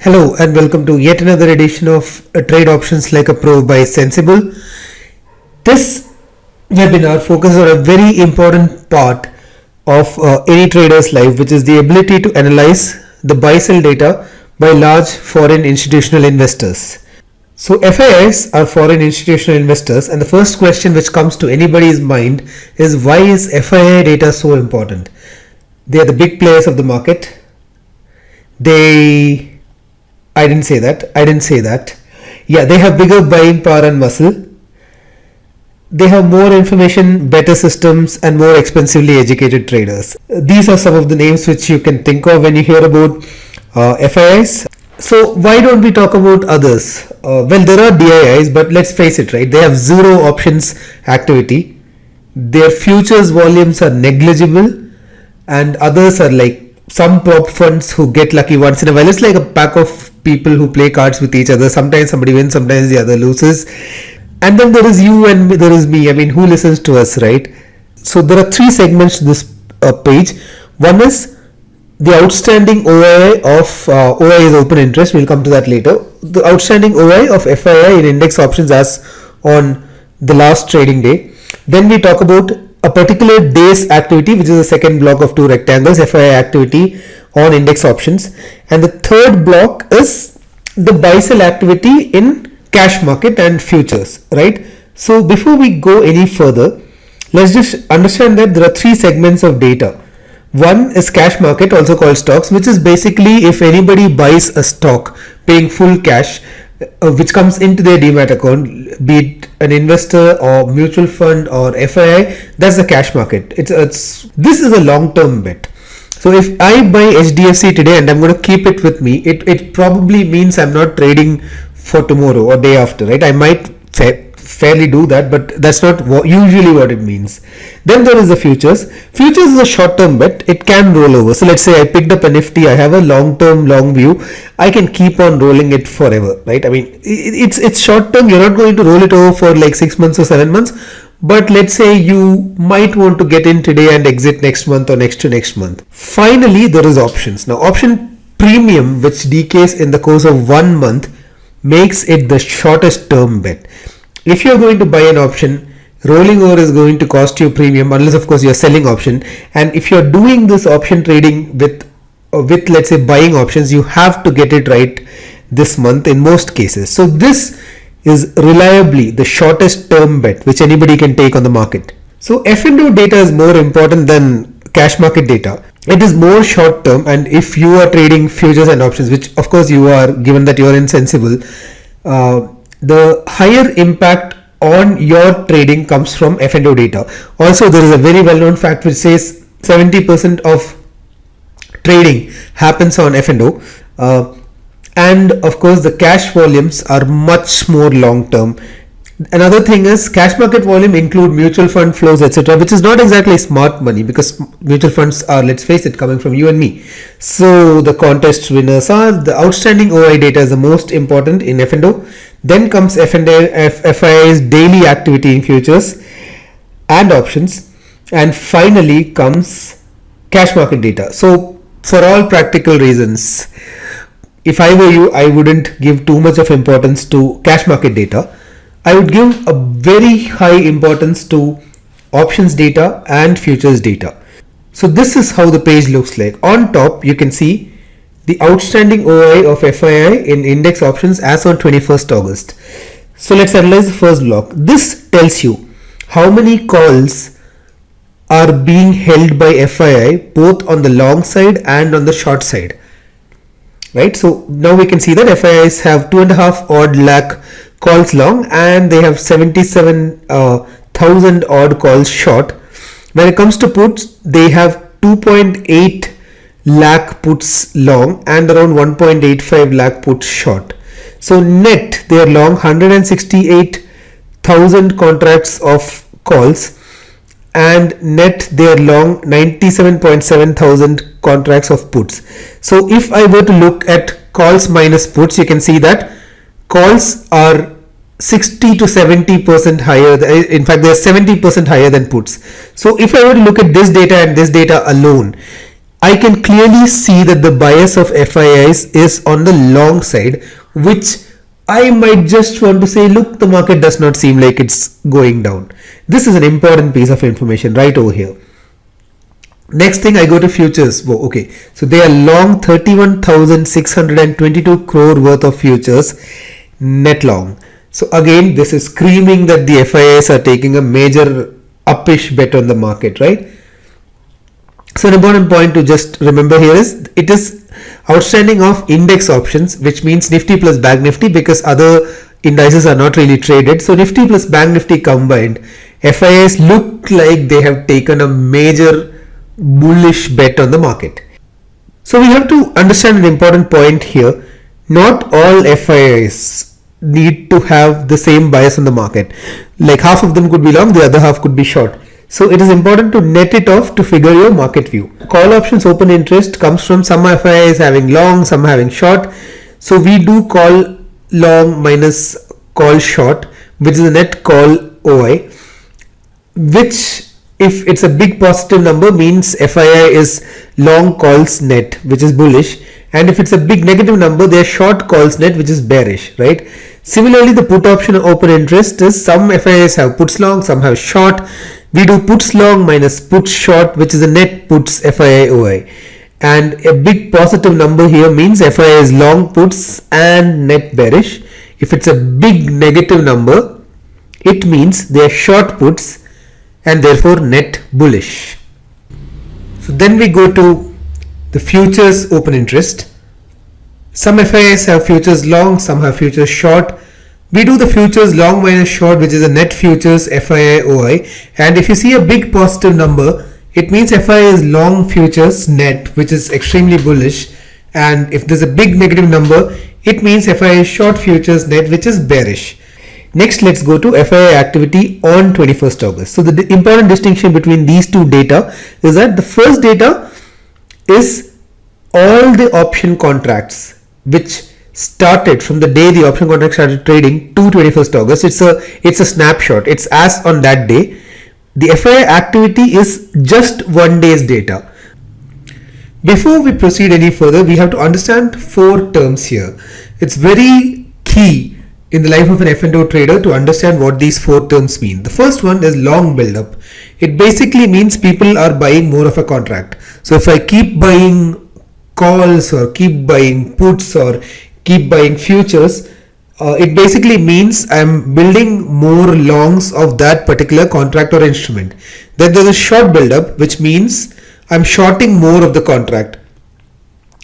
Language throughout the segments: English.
Hello and welcome to yet another edition of Trade Options Like a Pro by Sensible. This webinar focuses on a very important part of any trader's life, which is the ability to analyze the buy-sell data by large foreign institutional investors. So FIIs are foreign institutional investors, and the first question which comes to anybody's mind is, why is FII data so important? They are the big players of the market. I didn't say that. Yeah, they have bigger buying power and muscle. They have more information, better systems, and more expensively educated traders. These are some of the names which you can think of when you hear about FIIs. So why don't we talk about others? Well, there are DIIs, but let's face it, right? They have zero options activity. Their futures volumes are negligible, and others are like some prop funds who get lucky once in a while. It's like a pack of people who play cards with each other. Sometimes somebody wins, sometimes the other loses. And then there is you and there is me. I mean, who listens to us, right? So there are three segments to this page. One is the outstanding OI of OI is open interest. We'll come to that later. The outstanding OI of FII in index options as on the last trading day. Then we talk about a particular day's activity, which is the second block of two rectangles, FII activity on index options. And the third block is the buy-sell activity in cash market and futures, right? So before we go any further, let's just understand that there are three segments of data. One is cash market, also called stocks, which is basically if anybody buys a stock paying full cash, which comes into their demat account, be it an investor or mutual fund or FII, that's the cash market. This is a long-term bet. So if I buy HDFC today and I'm going to keep it with me, it probably means I'm not trading for tomorrow or day after, right? I might fairly do that, but that's not usually what it means. Then there is the futures. Futures is a short-term bet. It can roll over. So let's say I picked up a Nifty. I have a long-term long view. I can keep on rolling it forever, right? I mean, it's short-term. You're not going to roll it over for like 6 months or 7 months. But let's say you might want to get in today and exit next month or next to next month. Finally, there is options. Now, option premium, which decays in the course of 1 month, makes it the shortest term bet. If you're going to buy an option, rolling over is going to cost you premium, unless of course you're selling option. And if you're doing this option trading with let's say buying options, you have to get it right this month in most cases. So this is reliably the shortest term bet which anybody can take on the market. So F&O data is more important than cash market data. It is more short term, and if you are trading futures and options, which of course you are, given that you are insensible, the higher impact on your trading comes from F&O data. Also, there is a very well-known fact which says 70% of trading happens on F&O. And of course the cash volumes are much more long term. Another thing is cash market volume include mutual fund flows, etc., which is not exactly smart money, because mutual funds are, let's face it, coming from you and me. So the contest winners are the outstanding OI data is the most important in F&O. Then comes FII's daily activity in futures and options, and finally comes cash market data. So for all practical reasons, if I were you, I wouldn't give too much of importance to cash market data. I would give a very high importance to options data and futures data. So this is how the page looks like. On top, you can see the outstanding OI of FII in index options as on 21st August. So let's analyze the first block. This tells you how many calls are being held by FII both on the long side and on the short side. Right, so now we can see that FIIs have 2.5 odd lakh calls long, and they have 77,000 odd calls short. When it comes to puts, they have 2.8 lakh puts long and around 1.85 lakh puts short. So net they are long 168,000 contracts of calls, and net they are long 97.7 thousand contracts of puts. So if I were to look at calls minus puts, you can see that calls are 60 to 70% higher. In fact, they are 70% higher than puts. So if I were to look at this data and this data alone, I can clearly see that the bias of FIIs is on the long side, which I might just want to say, look, the market does not seem like it's going down. This is an important piece of information right over here. Next thing, I go to futures. Whoa, okay, so they are long 31,622 crore worth of futures, net long. So again, this is screaming that the FIIs are taking a major uppish bet on the market, right? So an important point to just remember here is it is outstanding of index options, which means Nifty plus Bank Nifty, because other indices are not really traded. So Nifty plus Bank Nifty combined, FIIs look like they have taken a major bullish bet on the market. So we have to understand an important point here. Not all FIIs need to have the same bias on the market. Like half of them could be long, the other half could be short. So it is important to net it off to figure your market view. Call options open interest comes from some FIIs having long, some having short. So we do call long minus call short, which is the net call OI, which if it's a big positive number means FII is long calls net, which is bullish, and if it's a big negative number, they are short calls net, which is bearish, right? Similarly, the put option open interest is some FIIs have puts long, some have short. We do puts long minus puts short, which is a net puts FII OI, and a big positive number here means FII is long puts and net bearish. If it's a big negative number, it means they are short puts and therefore net bullish. So then we go to the futures open interest. Some FIIs have futures long, some have futures short. We do the futures long minus short, which is a net futures FII OI, and if you see a big positive number, it means FII is long futures net, which is extremely bullish, and if there's a big negative number, it means FII is short futures net, which is bearish. Next, let's go to FII activity on 21st August. So the important distinction between these two data is that the first data is all the option contracts which started from the day the option contract started trading to 21st August. It's a snapshot. It's as on that day. The FII activity is just one day's data. Before we proceed any further, we have to understand four terms here. It's very key in the life of an F&O trader to understand what these four terms mean. The first one is long build-up. It basically means people are buying more of a contract. So if I keep buying calls or keep buying puts or keep buying futures, it basically means I'm building more longs of that particular contract or instrument. Then there's a short build-up, which means I'm shorting more of the contract.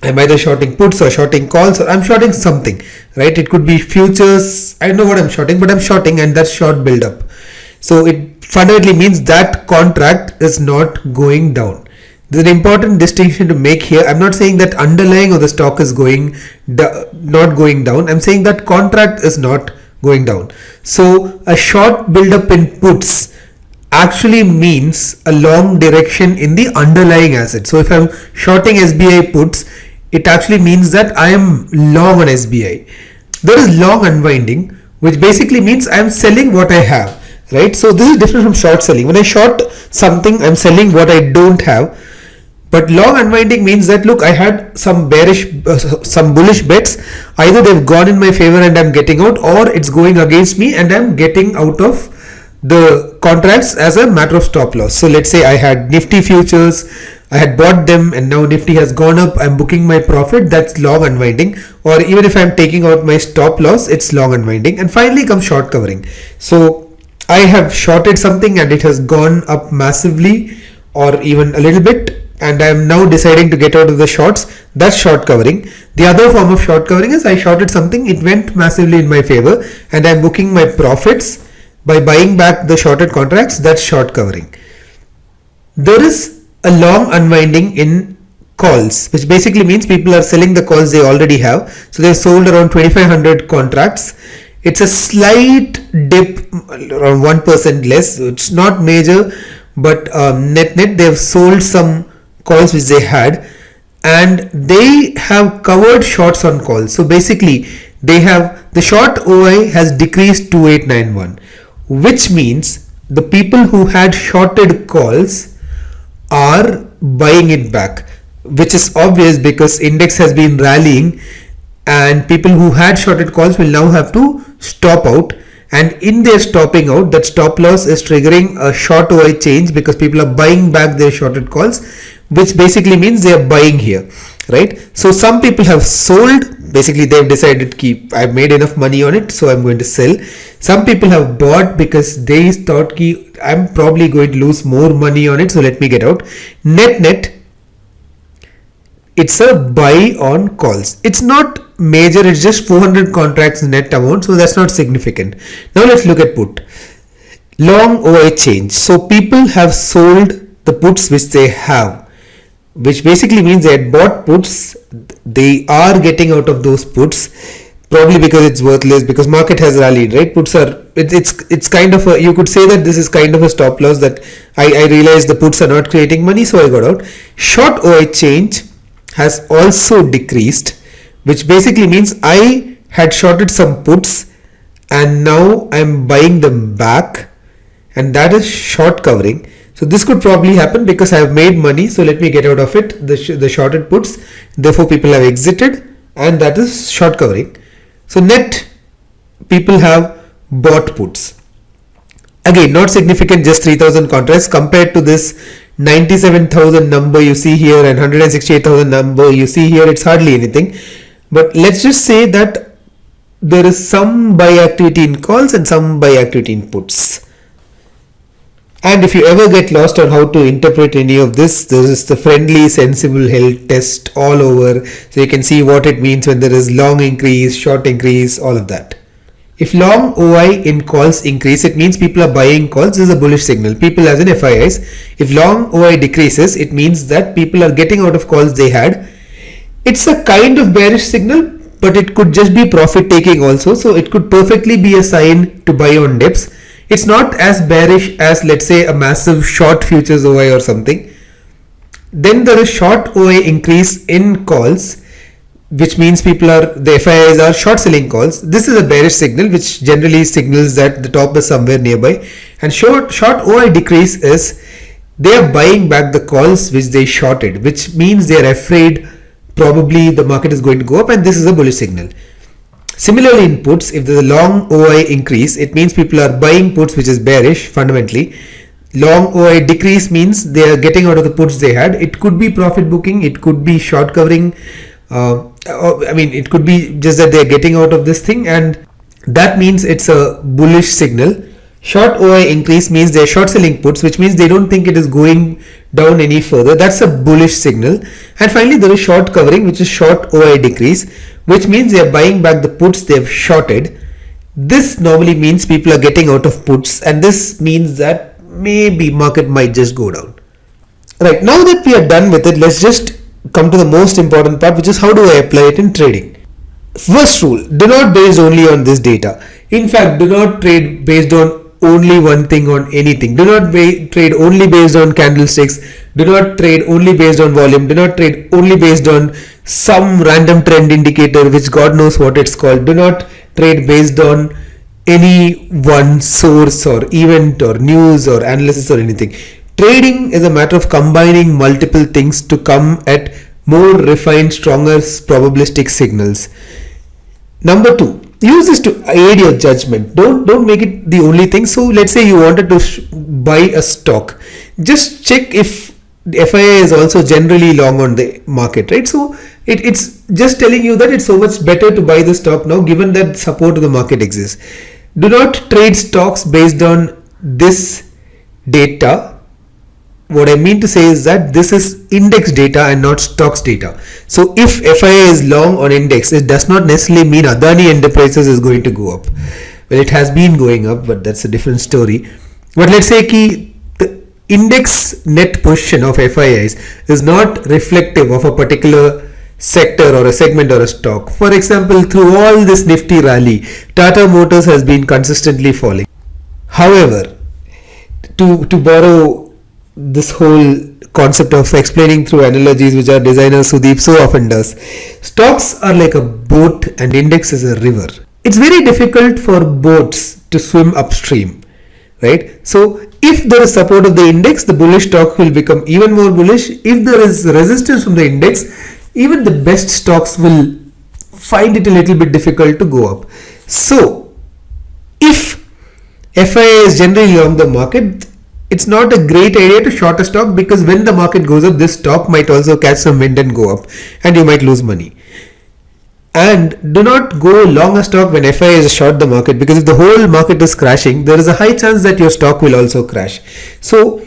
I'm either shorting puts or shorting calls, or I'm shorting something, right? It could be futures. I don't know what I'm shorting, but I'm shorting, and that's short build-up. So it fundamentally means that contract is not going down. There's an important distinction to make here. I'm not saying that underlying or the stock is not going down. I'm saying that contract is not going down. So a short build-up in puts actually means a long direction in the underlying asset. So if I'm shorting SBI puts, it actually means that I am long on SBI. There is long unwinding, which basically means I am selling what I have, right? So this is different from short selling. When I short something, I'm selling what I don't have. But long unwinding means that, look, I had some bearish, some bullish bets. Either they've gone in my favor and I'm getting out, or it's going against me and I'm getting out of the contracts as a matter of stop loss. So let's say I had Nifty futures, I had bought them and now Nifty has gone up, I'm booking my profit, that's long unwinding. Or even if I'm taking out my stop loss, it's long unwinding. And finally comes short covering. So I have shorted something and it has gone up massively or even a little bit, and I am now deciding to get out of the shorts. That's short covering. The other form of short covering is I shorted something, it went massively in my favor, and I'm booking my profits by buying back the shorted contracts. That's short covering. There is a long unwinding in calls, which basically means people are selling the calls they already have. So they've sold around 2500 contracts. It's a slight dip, around 1% less. It's not major, but net they've sold some calls which they had, and they have covered shorts on calls. So basically they have, the short OI has decreased 2891, which means the people who had shorted calls are buying it back. which is obvious because index has been rallying and people who had shorted calls will now have to stop out, and in their stopping out, that stop loss is triggering a short OI change because people are buying back their shorted calls, which basically means they are buying here, right? So some people have sold, basically they've decided I've made enough money on it, so I'm going to sell. Some people have bought because they thought I'm probably going to lose more money on it, so let me get out. Net it's a buy on calls. It's not major, it's just 400 contracts net amount, so that's not significant. Now let's look at put. Long OI change. So people have sold the puts which they have, which basically means they had bought puts. They are getting out of those puts, probably because it's worthless, because market has rallied, right? Puts are, it's kind of a, you could say that this is kind of a stop loss, that I realized the puts are not creating money, so I got out. Short OI change has also decreased, which basically means I had shorted some puts and now I'm buying them back, and that is short covering. So this could probably happen because I have made money, so let me get out of it, the shorted puts, therefore people have exited, and that is short covering. So net people have bought puts. Again, not significant, just 3000 contracts compared to this 97,000 number you see here and 168,000 number you see here. It's hardly anything, but let's just say that there is some buy activity in calls and some buy activity in puts. And if you ever get lost on how to interpret any of this is the friendly sensible health test all over, so you can see what it means when there is long increase, short increase, all of that. If long OI in calls increase, it means people are buying calls. This is a bullish signal. People as in FIIs. If long OI decreases, it means that people are getting out of calls they had. It's a kind of bearish signal, but it could just be profit taking also. So it could perfectly be a sign to buy on dips. It's not as bearish as, let's say, a massive short futures OI or something. Then there is short OI increase in calls, which means the FIIs are short selling calls. This is a bearish signal, which generally signals that the top is somewhere nearby. And short OI decrease is they are buying back the calls which they shorted, which means they are afraid probably the market is going to go up, and this is a bullish signal. Similarly in puts, if there is a long OI increase, it means people are buying puts, which is bearish fundamentally. Long OI decrease means they are getting out of the puts they had. It could be profit booking, it could be short covering, it could be just that they are getting out of this thing, and that means it's a bullish signal. Short OI increase means they are short selling puts, which means they don't think it is going down any further. That's a bullish signal. And finally there is short covering, which is short OI decrease, which means they are buying back the puts they have shorted. This normally means people are getting out of puts, and this means that maybe market might just go down. Right, now that we are done with it, let's just come to the most important part, which is how do I apply it in trading. First rule, do not base only on this data. In fact, do not trade based on only one thing on anything. Do not trade only based on candlesticks. Do not trade only based on volume. Do not trade only based on some random trend indicator, which God knows what it's called. Do not trade based on any one source or event or news or analysis or anything. Trading is a matter of combining multiple things to come at more refined, stronger probabilistic signals. Number two, use this to aid your judgment. Don't make it the only thing. So let's say you wanted to buy a stock. Just check if the FII is also generally long on the market, right? So it's just telling you that it's so much better to buy the stock now, given that support of the market exists. Do not trade stocks based on this data. What I mean to say is that this is index data and not stocks data. So if FII is long on index, it does not necessarily mean Adani Enterprises is going to go up. Well, it has been going up, but that's a different story. But let's say the index net position of FIIs is not reflective of a particular sector or a segment or a stock. For example, through all this nifty rally, Tata Motors has been consistently falling. However, to borrow this whole concept of explaining through analogies, which our designer Sudeep so often does, stocks are like a boat and index is a river. It's very difficult for boats to swim upstream, right? So If there is support of the index, the bullish stock will become even more bullish. If there is resistance from the index, even the best stocks will find it a little bit difficult to go up. So, if FII is generally long the market, it's not a great idea to short a stock, because when the market goes up, this stock might also catch some wind and go up, and you might lose money. And do not go long a stock when FII is short the market, because if the whole market is crashing, there is a high chance that your stock will also crash. So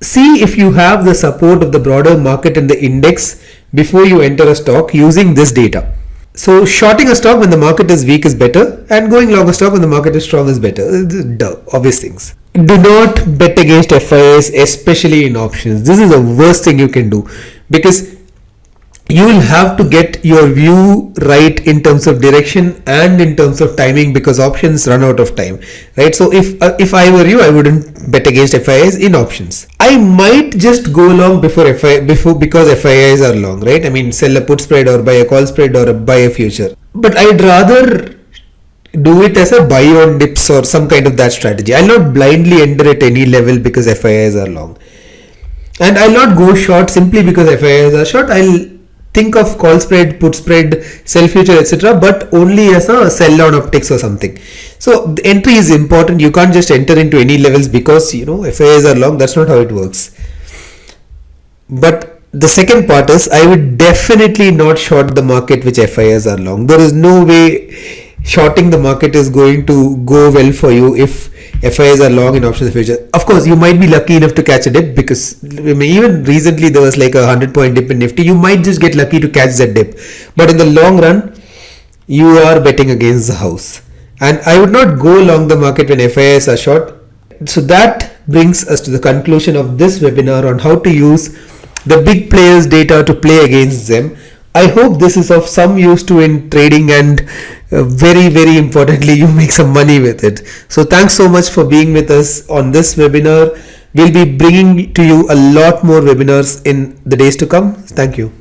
see if you have the support of the broader market and the index before you enter a stock using this data. So shorting a stock when the market is weak is better, and going long a stock when the market is strong is better. Duh, obvious things. Do not bet against FIIs, especially in options. This is the worst thing you can do, because you will have to get your view right in terms of direction and in terms of timing, because options run out of time, right? So if I were you, I wouldn't bet against FIIs in options. I might just go long because FIIs are long, right? I mean, sell a put spread or buy a call spread or buy a future. But I'd rather do it as a buy on dips or some kind of that strategy. I'll not blindly enter at any level because FIIs are long, and I'll not go short simply because FIIs are short. I'll think of call spread, put spread, sell future, etc., but only as a sell on optics or something. So the entry is important. You can't just enter into any levels because FIIs are long. That's not how it works. But the second part is, I would definitely not short the market which FIIs are long. There is no way shorting the market is going to go well for you if FIIs are long in options future. Of course, you might be lucky enough to catch a dip, because even recently there was like a 100-point dip in Nifty. You might just get lucky to catch that dip. But in the long run, you are betting against the house. And I would not go long the market when FIIs are short. So that brings us to the conclusion of this webinar on how to use the big players' data to play against them. I hope this is of some use to in trading, and very, very importantly, you make some money with it. So thanks so much for being with us on this webinar. We'll be bringing to you a lot more webinars in the days to come. Thank you.